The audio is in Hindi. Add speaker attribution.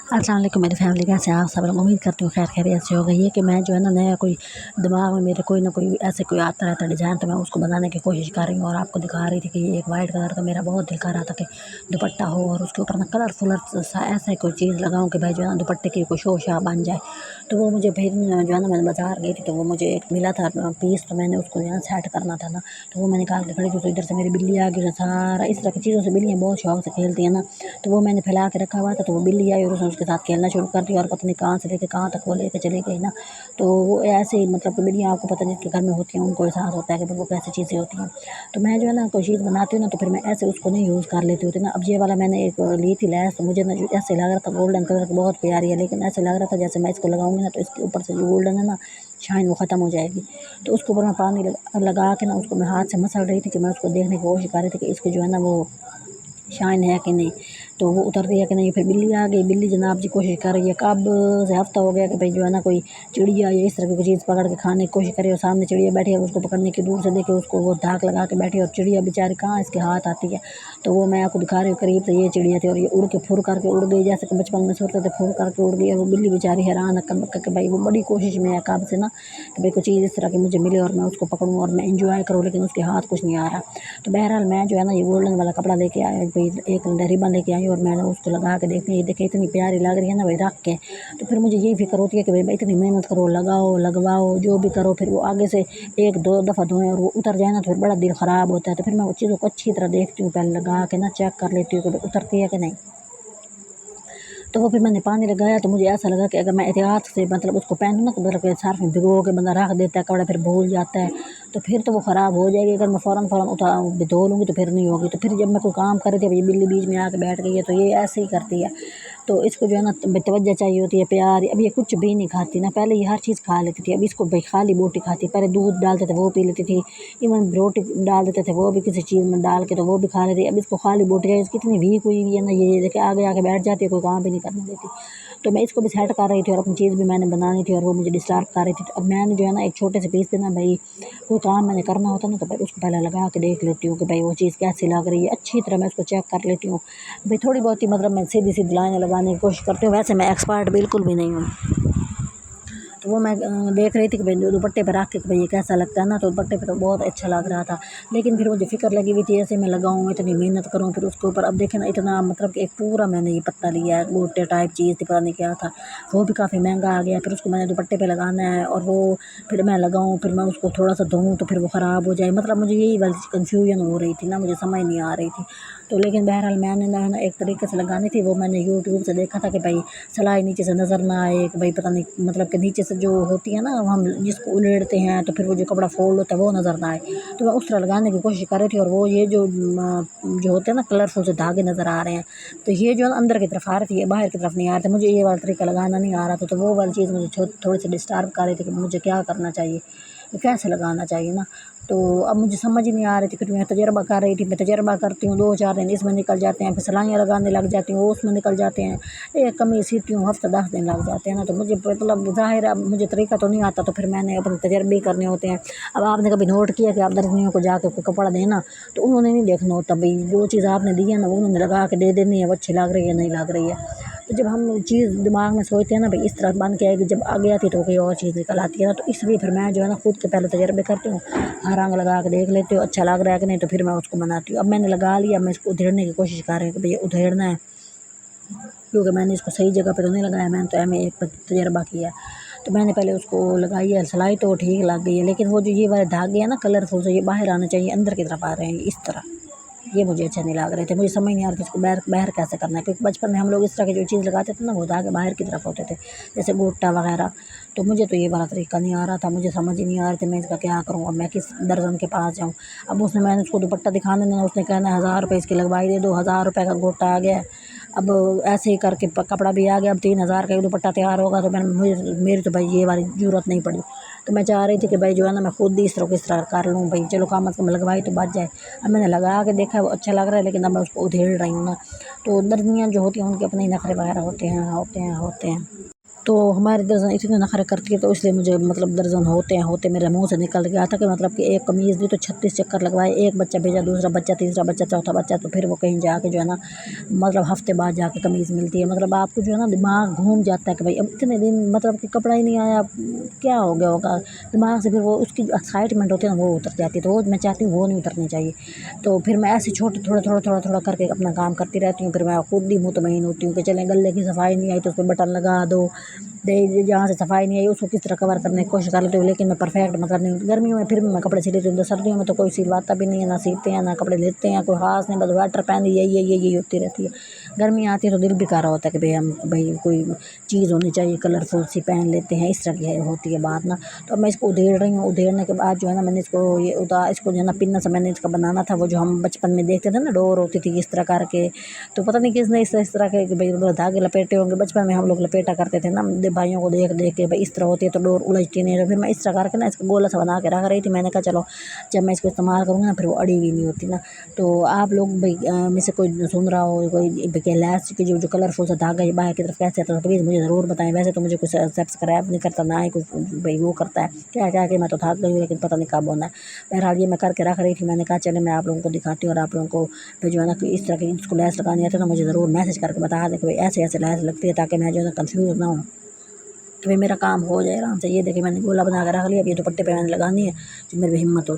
Speaker 1: अस्सलाम वालेकुम मेरी फैमिली, कैसे हैं आप सब लोग। उम्मीद करती हूँ खैर खैरियत से हो गई है कि मैं जो है ना नया कोई दिमाग में मेरे कोई ना कोई ऐसे कोई आता रहता डिज़ाइन, तो मैं उसको बनाने की कोशिश कर रही हूँ और आपको दिखा रही थी कि ये एक वाइट कलर का मेरा बहुत दिल कर रहा था कि दुपट्टा हो और उसके ऊपर ना कलरफुल सा ऐसा कोई चीज़ लगाऊँ कि भाई जो है ना दुपट्टे की कोई शो शा बन जाए। तो वो मुझे फिर जो है ना मैंने बाज़ार गई थी तो वो मुझे एक मिला था पीस, तो मैंने उसको जो है सेट करना था ना, तो वो मैं निकाल के खड़ी थी। तो इधर से मेरी बिल्ली आ गई, सारा इस तरह की चीज़ों से बिल्लियाँ बहुत शौक से खेलती हैं ना, तो वो मैंने फैला के रखा हुआ था। तो वो बिल्ली आई और उसने उसके साथ खेलना शुरू कर दिया और पता नहीं कहाँ से लेके कहाँ तक वो लेके चली गई ना। तो वो ऐसे ही मतलब कि बिल्लियाँ आपको पता नहीं जिसके घर में होती हैं उनको एहसास होता है कि वो कैसी चीज़ें होती हैं। तो मैं जो है ना कोई चीज़ बनाती हूँ ना, तो फिर मैं ऐसे उसको नहीं यूज़ कर लेती होती ना। अब ये वाला मैंने एक ली थी लैस, तो मुझे ना जो ऐसे लग रहा था गोल्डन कलर की बहुत प्यारी है, लेकिन ऐसे लग रहा था जैसे मैं इसको लगाऊंगी ना तो इसके ऊपर से जो गोल्डन है ना शाइन वो ख़त्म हो जाएगी। तो उसके ऊपर मैं पानी लगा के ना उसको मैं हाथ से मसल रही थी कि मैं उसको देखने की कोशिश कर रही थी कि इसकी जो है ना वो शाइन है कि नहीं, तो वो उतर रही है कि नहीं। फिर बिल्ली आ गई, बिल्ली जनाब जी कोशिश कर रही है, कब से हफ्ता हो गया कि भाई जो है ना कोई चिड़िया या इस तरह की चीज़ पकड़ के खाने की कोशिश करे और सामने चिड़िया बैठी है, उसको पकड़ने की दूर से देखे उसको वो धाक लगा के बैठी है और चिड़िया बेचारी कहाँ इसके हाथ आती है। तो वो मैं आपको दिखा रही हूँ करीब से ये चिड़िया थी और ये उड़ के फुर करके उड़ गई, जैसे कि बचपन में सोचते थे फुर करके उड़ गई। और वो बिल्ली बेचारी हैरान हक्का बक्का कि भाई वो बड़ी कोशिश में है कब से ना कि भाई कोई चीज़ इस तरह की मुझे मिले और मैं उसको पकड़ूँ और मैं इंजॉय करूँ, लेकिन उसके हाथ कुछ नहीं आ रहा। तो बहरहाल मैं जो है ना ये गोल्डन वाला कपड़ा लेके आया, भाई एक रिबन लेके आई और मैंने उसको लगा के देखती, ये देखे इतनी प्यारी लग रही है ना भाई रख के। तो फिर मुझे यही फिक्र होती है कि भाई इतनी मेहनत करो, लगाओ लगवाओ जो भी करो, फिर वो आगे से एक दो दफ़ा धोएं और वो उतर जाए ना तो फिर बड़ा दिल ख़राब होता है। तो फिर मैं वो चीज़ों को अच्छी तरह देखती हूँ, पहले लगा के ना चेक कर लेती हूँ कि भाई उतरती है कि नहीं। तो वो फिर मैंने पानी लगाया तो मुझे ऐसा लगा कि अगर मैं एहतियात से मतलब उसको पहनूँ ना, तो मतलब सर्फ में भिगो के बंदा रख देता है कपड़ा, फिर भूल जाता है तो फिर तो वो ख़राब हो जाएगी। अगर मैं फ़ौरन धो लूँगी तो फिर नहीं होगी। तो फिर जब मैं कोई काम कर रही थी, अब ये बिल्ली बीच में आके बैठ गई है, तो ये ऐसे ही करती है। तो इसको जो है ना तवज्जो चाहिए होती है, प्यार। अब ये कुछ भी नहीं खाती ना, पहले ये हर चीज़ खा लेती थी, अब इसको भाई खाली बोटी खाती है। पहले दूध डालते थे वो पी लेती थी, इवन रोटी डाल देते थे वो भी किसी चीज़ में डाल के तो वो भी खा लेती। अब इसको खाली बोटी है, कितनी वीक हुई हुई है ना, ये देखे आगे आके बैठ जाती है, कोई काम भी नहीं करने देती। तो मैं इसको भी सेट कर रही थी और अपनी चीज़ भी मैंने बनानी थी और वो मुझे डिस्टर्ब कर रही थी। तो अब मैंने जो है ना एक छोटे से पीस पे ना भाई कोई काम मैंने करना होता ना, तो भाई उसको पहले लगा के देख लेती हूँ कि भाई वो चीज़ कैसी लग रही है, अच्छी तरह मैं उसको चेक कर लेती हूँ। भाई थोड़ी बहुत ही मतलब मैं सीधी सीधी लाइनें लगाने की कोशिश करती हूँ, वैसे मैं एक्सपर्ट बिल्कुल भी नहीं हूँ। तो वो मैं देख रही थी कि भाई जो दुपट्टे पे रख के भाई ये कैसा लगता है ना, तो दुपट्टे पे तो बहुत अच्छा लग रहा था। लेकिन फिर मुझे फ़िक्र लगी हुई थी ऐसे मैं लगाऊँ, इतनी मेहनत करूँ, फिर उसके ऊपर अब देखें ना इतना मतलब कि एक पूरा मैंने ये पत्ता लिया है, गोटे टाइप चीज़ थी, पता नहीं क्या था, वो भी काफ़ी महंगा आ गया। फिर उसको मैंने दुपट्टे पे लगाना है और वो फिर मैं लगाऊँ, फिर मैं उसको थोड़ा सा धोऊँ तो फिर वो ख़राब हो जाए। मतलब मुझे यही वाली कन्फ्यूजन हो रही थी ना, मुझे समझ नहीं आ रही थी। तो लेकिन बहरहाल मैंने ना एक तरीके से लगानी थी, वो मैंने यूट्यूब से देखा था कि भाई सिलाई नीचे से नज़र ना आए, कि भाई पता नहीं मतलब कि नीचे से जो होती है ना हम जिसको उलेड़ते हैं तो फिर वो जो कपड़ा फोल्ड होता है वो नज़र ना आए। तो मैं उस तरह लगाने की कोशिश कर रही थी और वो ये जो होते हैं ना कलरफुल से धागे नज़र आ रहे हैं, तो ये जो है ना अंदर की तरफ आ रही थी, ये बाहर की तरफ नहीं आ रहे थे। मुझे ये वाला तरीका लगाना नहीं आ रहा था, तो वो वाली चीज़ मुझे थोड़ी सी डिस्टर्ब कर रही थी कि मुझे क्या करना चाहिए, कैसे लगाना चाहिए ना। तो अब मुझे समझ ही नहीं आ रही थी। फिर मैं तजर्बा कर रही थी, मैं तजर्बा करती हूँ 2-4 दिन इसमें निकल जाते हैं, फिर सिलाइयाँ लगाने लग जाती हूँ वो उसमें निकल जाते हैं, एक कमीज़ सीती हूँ हफ्ता 10 दिन लग जाते हैं ना। तो मुझे मतलब ज़ाहिर है अब मुझे तरीका तो नहीं आता, तो फिर मैंने अपने तजर्बे करने होते हैं। अब आपने कभी नोट किया कि आप दर्जियों को जाके कोई कपड़ा देना, तो उन्होंने नहीं देखना होता भाई जो चीज़ आपने दी है ना वो उन्होंने लगा के दे देनी है, वो अच्छी लग रही है नहीं लग रही है। तो जब हम चीज़ दिमाग में सोचते हैं ना भाई इस तरह बन के आएगी, जब आगे आती है तो कोई और चीज़ निकल आती है ना। तो इसलिए फिर मैं जो है ना खुद के पहले तजर्बे करती हूँ, हर रंग लगा के देख लेती हूँ अच्छा लग रहा है कि नहीं, तो फिर मैं उसको बनाती हूँ। अब मैंने लगा लिया, मैं इसको उधेड़ने की कोशिश कर रही हूँ कि भैया उधेड़ना है, क्योंकि मैंने इसको सही जगह पे तो नहीं लगाया, मैंने तो एम एक तजर्बा किया है। तो मैंने पहले उसको लगाई है, सिलाई तो ठीक लग गई है, लेकिन वो जो ये वाले धागे हैं ना कलरफुल से ये बाहर आने चाहिए, अंदर की तरफ आ रहे हैं इस तरह, ये मुझे अच्छे नहीं लग रहे थे। मुझे समझ नहीं आ रहा था इसको बाहर बाहर कैसे करना है, क्योंकि बचपन में हम लोग इस तरह की जो चीज़ लगाते थे ना वो धागे बाहर की तरफ होते थे, जैसे गोटा वगैरह। तो मुझे तो ये वाला तरीका नहीं आ रहा था, मुझे समझ ही नहीं आ रहा था मैं इसका क्या करूँ, अब मैं किस दर्जन के पास जाऊँ। अब उसने मैंने उसको दुपट्टा दिखाने ना, उसने कहना है 1000 रुपये इसकी लगवाई दे दो, 1000 रुपये का गोटा आ गया। अब ऐसे ही करके कपड़ा भी आ गया, अब 3000 का दुपट्टा तैयार होगा। तो मेरी तो भाई ये वाली ज़रूरत नहीं पड़ी। तो मैं चाह रही थी कि भाई जो है ना मैं खुद ही इस तरह किस तरह कर लूँ, भाई चलो कम अज़ कम लगवाई तो बच जाए। अब मैंने लगा के देखा वो अच्छा लग रहा है, लेकिन अब मैं उसको उधेड़ रही हूँ ना। तो दर्जियाँ जो होती हैं उनके अपने ही नखरे वगैरह होते हैं। तो हमारे दर्जन इतने नखरे करती है, तो इसलिए मुझे मतलब दर्जन होते मेरे मुंह से निकल गया था कि मतलब कि एक कमीज़ दी तो 36 चक्कर लगवाए, एक बच्चा भेजा, दूसरा बच्चा, तीसरा बच्चा, चौथा बच्चा, तो फिर वो कहीं जाके जो है ना मतलब हफ्ते बाद जाके कमीज़ मिलती है। मतलब आपको जो है ना दिमाग घूम जाता है कि भाई अब इतने दिन मतलब कि कपड़ा ही नहीं आया, क्या हो गया होगा दिमाग से। फिर वो उसकी जो एक्साइटमेंट होती है ना वो उतर जाती है, तो वो मैं चाहती हूँ वो नहीं उतरनी चाहिए। तो फिर मैं ऐसे छोटे थोड़ा करके अपना काम करती रहती हूँ। फिर मैं खुद ही मुतमईन होती हूँ कि चलें गले की सफाई नहीं आई तो उस पर बटन लगा दो, दे जहाँ से सफाई नहीं आई उसको किस तरह कवर करने की कोशिश कर लेती हूँ। लेकिन मैं परफेक्ट मतलब नहीं हूँ। गर्मियों में फिर भी मैं कपड़े सिल लेती हूँ, सर्दियों में तो कोई सिलवाता भी नहीं है, ना सीते हैं ना कपड़े लेते हैं, कोई खास नहीं, बस स्वेटर पहन यही होती रहती है। गर्मी आती है तो दिल भी कर रहा होता है कि भाई हम भाई कोई चीज़ होनी चाहिए, कलरफुल सी पहन लेते हैं, इस तरह की होती है बात ना। तो अब मैं इसको उधेड़ रही हूँ, उधेड़ने के बाद जो है ना मैंने इसको जो है ना पिन्ना से मैंने इसका बनाना था, वो जो हम बचपन में देखते थे ना डोर होती थी इस तरह करके। तो पता नहीं किसने इस तरह के कि भाई धागे लपेटे होंगे, बचपन में हम लोग लपेटा करते थे ना भाइयों को देख देख के, भाई इस तरह होती है तो डोर उलझती नहीं है। तो फिर मैं इस तरह करके ना इसका गोला सा बना के रख रही थी। मैंने कहा चलो जब मैं इसको इस्तेमाल करूँगी ना फिर वो अड़ी हुई नहीं होती ना। तो आप लोग भाई में से कोई सुन रहा हो कोई लैस की जो कलरफुल सा धागा बाहर की तरफ कैसे आता है तो प्लीज़ मुझे ज़रूर बताएं। वैसे तो मुझे कुछ सब्सक्राइब नहीं करता, ना ही कुछ भाई वो करता है, क्या क्या कि मैं तो थक गई हूँ, लेकिन पता नहीं कब होना है। बहरहाल ये मैं करके रख रही थी, मैंने कहा चले मैं आप लोगों को दिखाती हूँ और आप लोगों को फिर जो है ना कि इस तरह की इसको लैस लगानी आती है तो मुझे ज़रूर मैसेज करके बता दें कि भाई ऐसे ऐसे लैस लगती है, ताकि मैं जो है ना कन्फ्यूज़ ना हूँ, कि भाई मेरा काम हो जाए आराम से। ये देखिए मैंने गोला बना के रख लिया, अब ये दुपट्टे पे मैंने लगानी है, जो मेरी हिम्मत हो।